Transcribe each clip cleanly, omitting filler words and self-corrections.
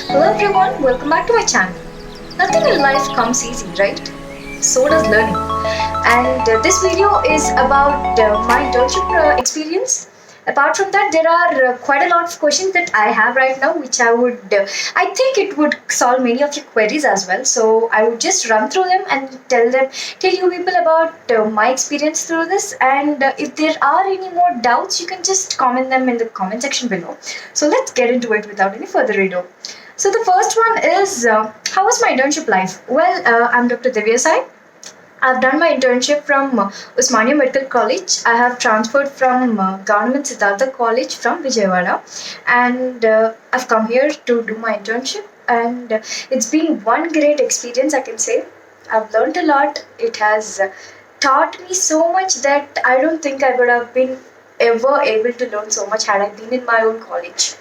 Hello everyone, welcome back to my channel. Nothing in life comes easy, right? So does learning. And this video is about my internship experience. Apart from that, there are quite a lot of questions that I have right now, which I think it would solve many of your queries as well. So I would just run through them and tell you people about my experience through this. And if there are any more doubts, you can just comment them in the comment section below. So let's get into it without any further ado. So the first one is how was my internship life? Well, I'm Dr. Divya Sai. I've done my internship from Usmania Medical College. I have transferred from Government Siddhartha College from Vijayawada, and I've come here to do my internship. And it's been one great experience, I can say. I've learned a lot. It has taught me so much that I don't think I would have been ever able to learn so much had I been in my own college.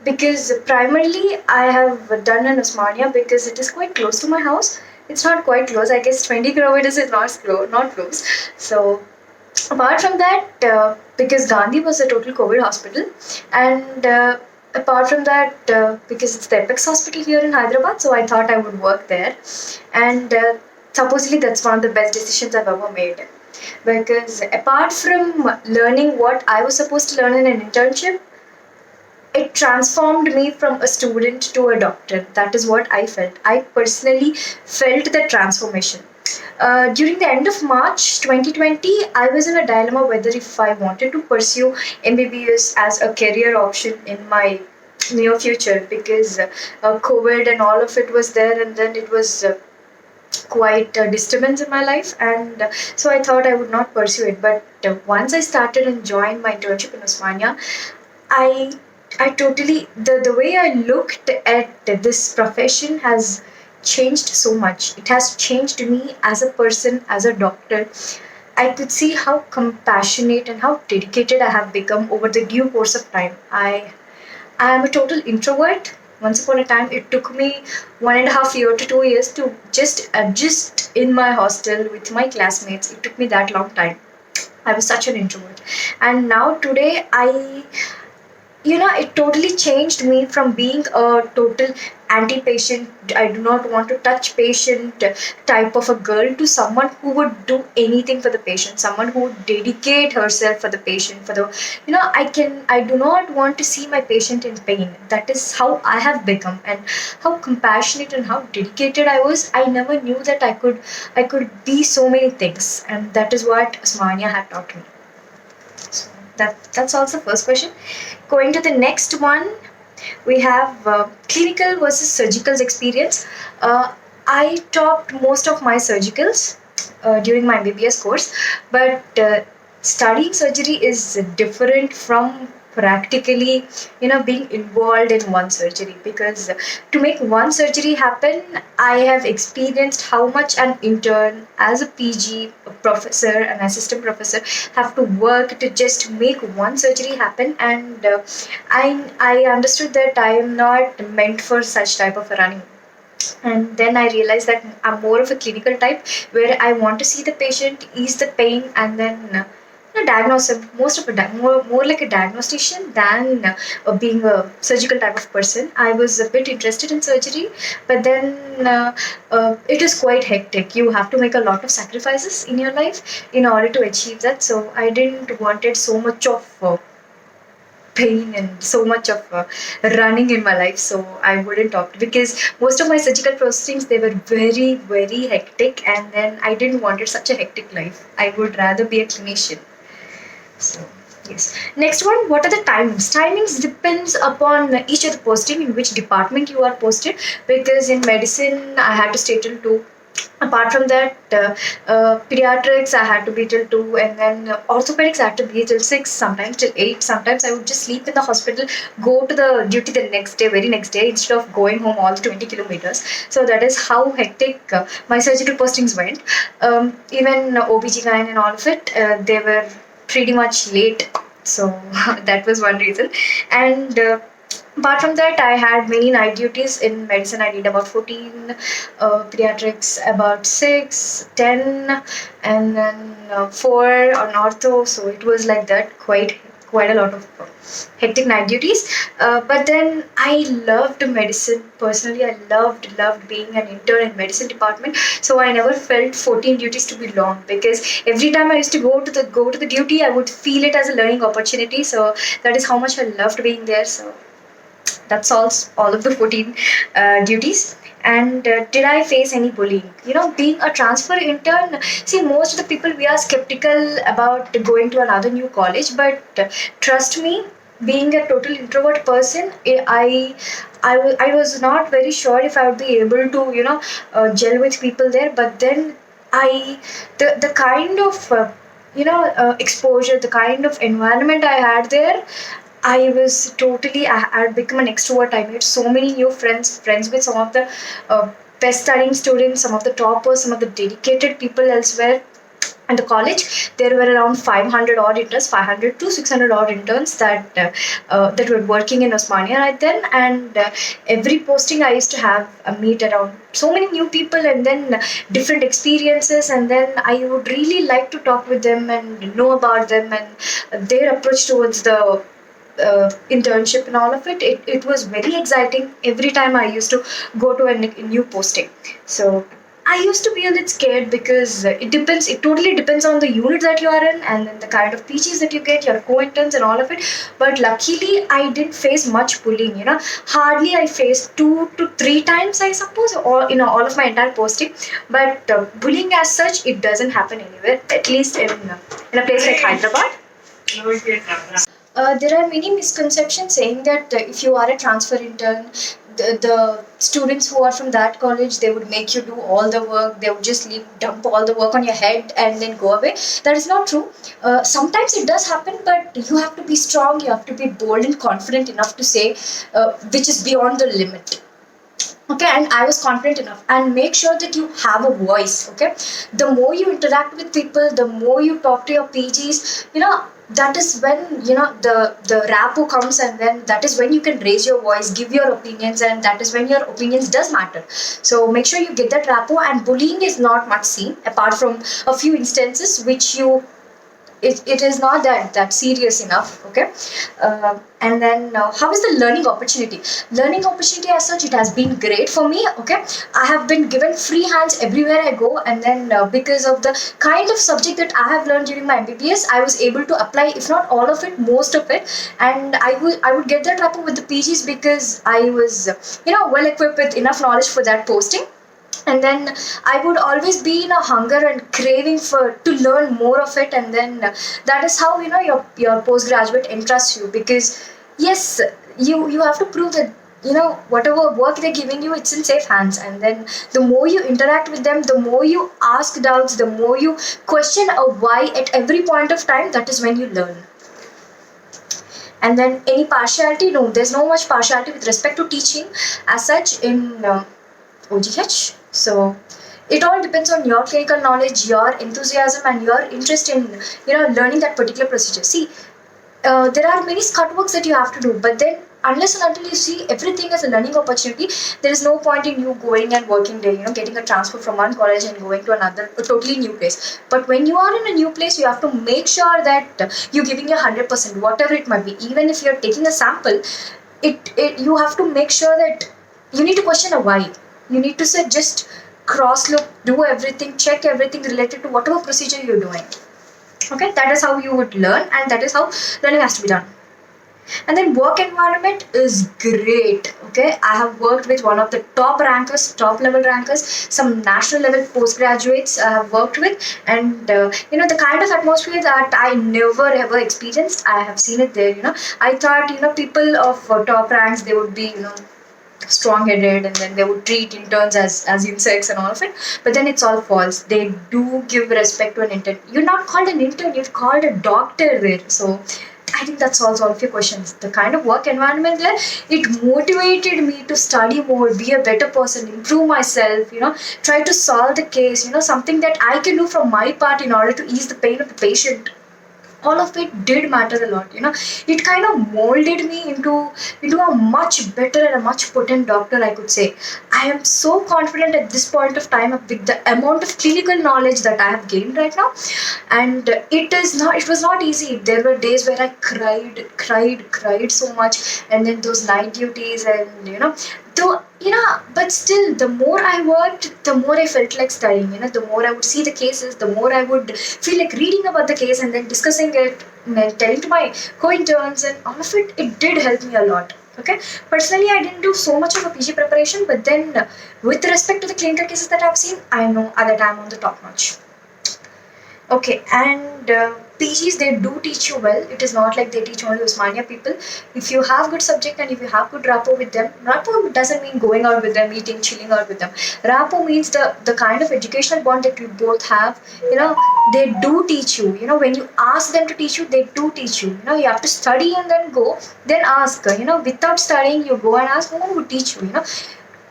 Because primarily I have done in Osmania because it is quite close to my house. It's not quite close. I guess 20 kilometers is not close. So apart from that, because Gandhi was a total COVID hospital, and apart from that, because it's the Apex Hospital here in Hyderabad, so I thought I would work there, and supposedly that's one of the best decisions I've ever made. Because apart from learning what I was supposed to learn in an internship, it transformed me from a student to a doctor. That is what I felt. I personally felt the transformation. During the end of March 2020, I was in a dilemma whether if I wanted to pursue MBBS as a career option in my near future, because COVID and all of it was there, and then it was quite a disturbance in my life, and so I thought I would not pursue it. But once I started and joined my internship in Osmania, I I totally the way I looked at this profession has changed so much. It has changed me as a person, as a doctor. I could see how compassionate and how dedicated I have become over the due course of time. I am a total introvert. Once upon a time, it took me 1.5 years to 2 years to just adjust in my hostel with my classmates. It took me that long time. I was such an introvert. And now today it totally changed me from being a total anti-patient, I do not want to touch patient type of a girl, to someone who would do anything for the patient, someone who would dedicate herself for the patient, for the I do not want to see my patient in pain. That is how I have become, and how compassionate and how dedicated I was. I never knew that I could be so many things, and that is what Osmania had taught me. So that's also the first question. Going to the next one, we have clinical versus surgical experience. I topped most of my surgicals during my MBBS course, but studying surgery is different from practically being involved in one surgery, because to make one surgery happen, I have experienced how much an intern, as a PG, a professor, an assistant professor, have to work to just make one surgery happen. And I understood that I am not meant for such type of a running. And then I realized that I'm more of a clinical type, where I want to see the patient, ease the pain, and then diagnose him. Most of a more like a diagnostician than being a surgical type of person. I was a bit interested in surgery, but then it is quite hectic. You have to make a lot of sacrifices in your life in order to achieve that. So I didn't wanted so much of pain and so much of running in my life, so I wouldn't opt, because most of my surgical procedures, they were very very hectic, and then I didn't wanted such a hectic life. I would rather be a clinician. So yes. Next one, what are the timings? Timings depends upon each of the posting, in which department you are posted. Because in medicine, I had to stay till 2. Apart from that, pediatrics I had to be till 2, and then orthopedics I had to be till 6, sometimes till 8. Sometimes I would just sleep in the hospital, go to the duty the next day, very next day, instead of going home all 20 kilometers. So that is how hectic my surgical postings went. Even OBGYN and all of it, they were pretty much late. So that was one reason. And apart from that, I had many night duties. In medicine, I did about 14, pediatrics about 6, 10, and then 4 on ortho. So it was like that, quite a lot of hectic night duties. But then I loved medicine personally. I loved being an intern in medicine department. So I never felt 14 duties to be long, because every time I used to go to the duty, I would feel it as a learning opportunity. So that is how much I loved being there. So that's all of the 14 duties. And did I face any bullying? Being a transfer intern, see, most of the people, we are skeptical about going to another new college, but trust me, being a total introvert person, I was not very sure if I would be able to, gel with people there. But then I, the kind of, exposure, the kind of environment I had there, I had become an extrovert. I made so many new friends with some of the best studying students, some of the toppers, some of the dedicated people elsewhere. And the college, there were around 500 odd interns, 500 to 600 odd interns that were working in Osmania right then. And every posting I used to have meet around so many new people, and then different experiences, and then I would really like to talk with them and know about them and their approach towards the internship and all of it. It was very exciting every time I used to go to a new posting. So I used to be a little scared, because it totally depends on the unit that you are in, and then the kind of PGs that you get, your co-interns and all of it. But luckily, I didn't face much bullying. Hardly I faced 2 to 3 times, I suppose, or all of my entire posting. But bullying as such, it doesn't happen anywhere. At least in a place like Hyderabad. There are many misconceptions saying that if you are a transfer intern, the students who are from that college, they would make you do all the work. They would just dump all the work on your head and then go away. That is not true. Sometimes it does happen, but you have to be strong. You have to be bold and confident enough to say which is beyond the limit. Okay, and I was confident enough. And make sure that you have a voice. Okay, the more you interact with people, the more you talk to your PGs, that is when the rapport comes, and then that is when you can raise your voice, give your opinions, and that is when your opinions does matter. So make sure you get that rapport. And bullying is not much seen, apart from a few instances which it is not that serious enough. Okay. And then how is the learning opportunity as such? It has been great for me. Okay, I have been given free hands everywhere I go. And then because of the kind of subject that I have learned during my MBBS, I was able to apply, if not all of it, most of it. And I would get that rapport with the PGs, because I was well equipped with enough knowledge for that posting. And then I would always be in a hunger and craving to learn more of it. And then that is how your postgraduate entrusts you, because yes, you have to prove that whatever work they're giving you, it's in safe hands. And then the more you interact with them, the more you ask doubts, the more you question a why at every point of time, that is when you learn. And then any partiality? No, there's no much partiality with respect to teaching as such in OGH. So it all depends on your clinical knowledge, your enthusiasm, and your interest in learning that particular procedure. See, there are many scut works that you have to do, but then unless and until you see everything as a learning opportunity, there is no point in you going and working there, getting a transfer from one college and going to a totally new place. But when you are in a new place, you have to make sure that you're giving your 100%, whatever it might be. Even if you're taking a sample, you have to make sure that you need to question a why. You need to say, just cross look, do everything, check everything related to whatever procedure you're doing. Okay, that is how you would learn, and that is how learning has to be done. And then work environment is great. Okay, I have worked with one of the top level rankers, some national level postgraduates I have worked with. And the kind of atmosphere that I never ever experienced, I have seen it there. I thought people of top ranks, they would be strong-headed, and then they would treat interns as insects and all of it. But then it's all false. They do give respect to an intern. You're not called an intern, you're called a doctor there. So I think that solves all of your questions. The kind of work environment there, it motivated me to study more, be a better person, improve myself, try to solve the case, something that I can do from my part in order to ease the pain of the patient. all of it did matter a lot. It kind of molded me into a much better and a much potent doctor, I could say. I am so confident at this point of time with the amount of clinical knowledge that I have gained right now. And it was not easy. There were days where I cried so much, and then those night duties, and though but still, the more I worked, the more I felt like studying. The more I would see the cases, the more I would feel like reading about the case and then discussing it and then telling to my co-interns, and all of it did help me a lot. Okay, personally I didn't do so much of a PG preparation, but then with respect to the clinical cases that I've seen, I know that I'm on the top notch. Okay, and PGs, they do teach you well. It is not like they teach only Osmania people. If you have good subject and if you have good rapport with them, rapport doesn't mean going out with them, eating, chilling out with them. Rapport means the kind of educational bond that you both have. They do teach you. When you ask them to teach you, they do teach you. You have to study and then go, then ask. Without studying, you go and ask, no one would teach you.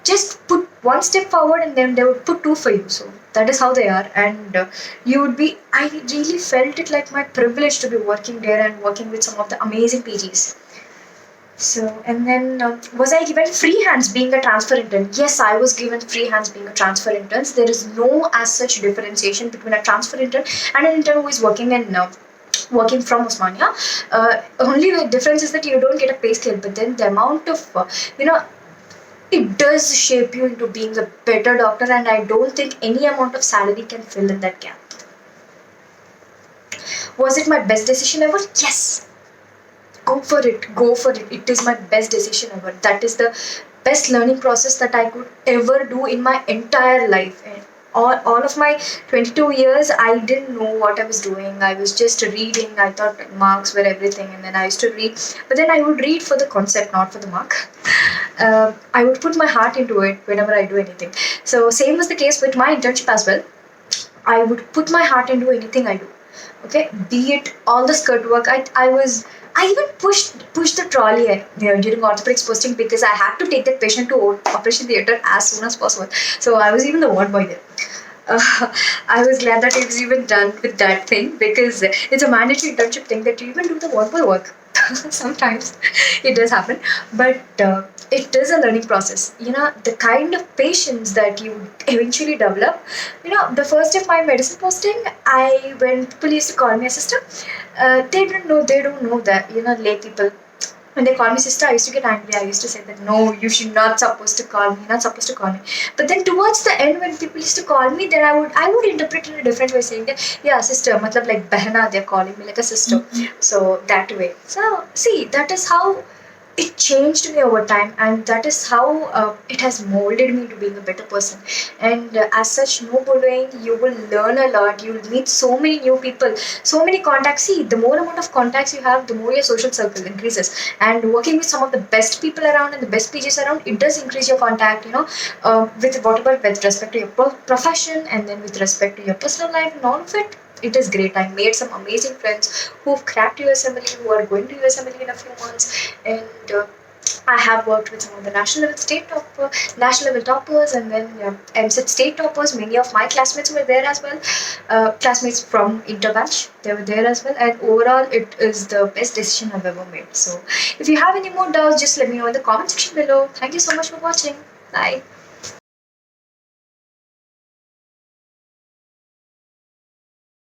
Just put one step forward and then they would put two for you. So that is how they are. And you would be I really felt it like my privilege to be working there and working with some of the amazing PGs. So, and then was I given free hands being a transfer intern? Yes, I was given free hands being a transfer intern. There is no as such differentiation between a transfer intern and an intern who is working in working from Osmania. Only the difference is that you don't get a pay scale, but then the amount of it does shape you into being a better doctor, and I don't think any amount of salary can fill in that gap. Was it my best decision ever? Yes. Go for it. Go for it. It is my best decision ever. That is the best learning process that I could ever do in my entire life. And all of my 22 years, I didn't know what I was doing. I was just reading. I thought marks were everything, and then I used to read. But then I would read for the concept, not for the mark. I would put my heart into it whenever I do anything. So same was the case with my internship as well. I would put my heart into anything I do. Okay, be it all the skirt work. I even pushed the trolley during orthopedics posting, because I had to take that patient to operation theatre as soon as possible. So I was even the ward boy there. I was glad that it was even done with that thing, because it's a mandatory internship thing that you even do the ward boy work. Sometimes it does happen, but it is a learning process. The kind of patience that you eventually develop. The first of my medicine posting, when people used to call me a sister, they don't know that lay people. When they call me sister, I used to get angry. I used to say that no, you should not supposed to call me, not supposed to call me. But then towards the end, when people used to call me, then I would interpret it in a different way, saying that yeah, sister, matlab like behna, they're calling me like a sister. Mm-hmm. So that way. So see, that is how it changed me over time, and that is how it has molded me to being a better person. And as such, no bullying, you will learn a lot. You will meet so many new people, so many contacts. See, the more amount of contacts you have, the more your social circle increases. And working with some of the best people around and the best PGs around, it does increase your contact, with whatever, with respect to your profession, and then with respect to your personal life and all of it. It is great. I made some amazing friends who've cracked USMLE, who are going to USMLE in a few months, and I have worked with some of the national level toppers, and then MSET state toppers. Many of my classmates were there as well. Classmates from interbatch, they were there as well. And overall, it is the best decision I've ever made. So, if you have any more doubts, just let me know in the comment section below. Thank you so much for watching. Bye.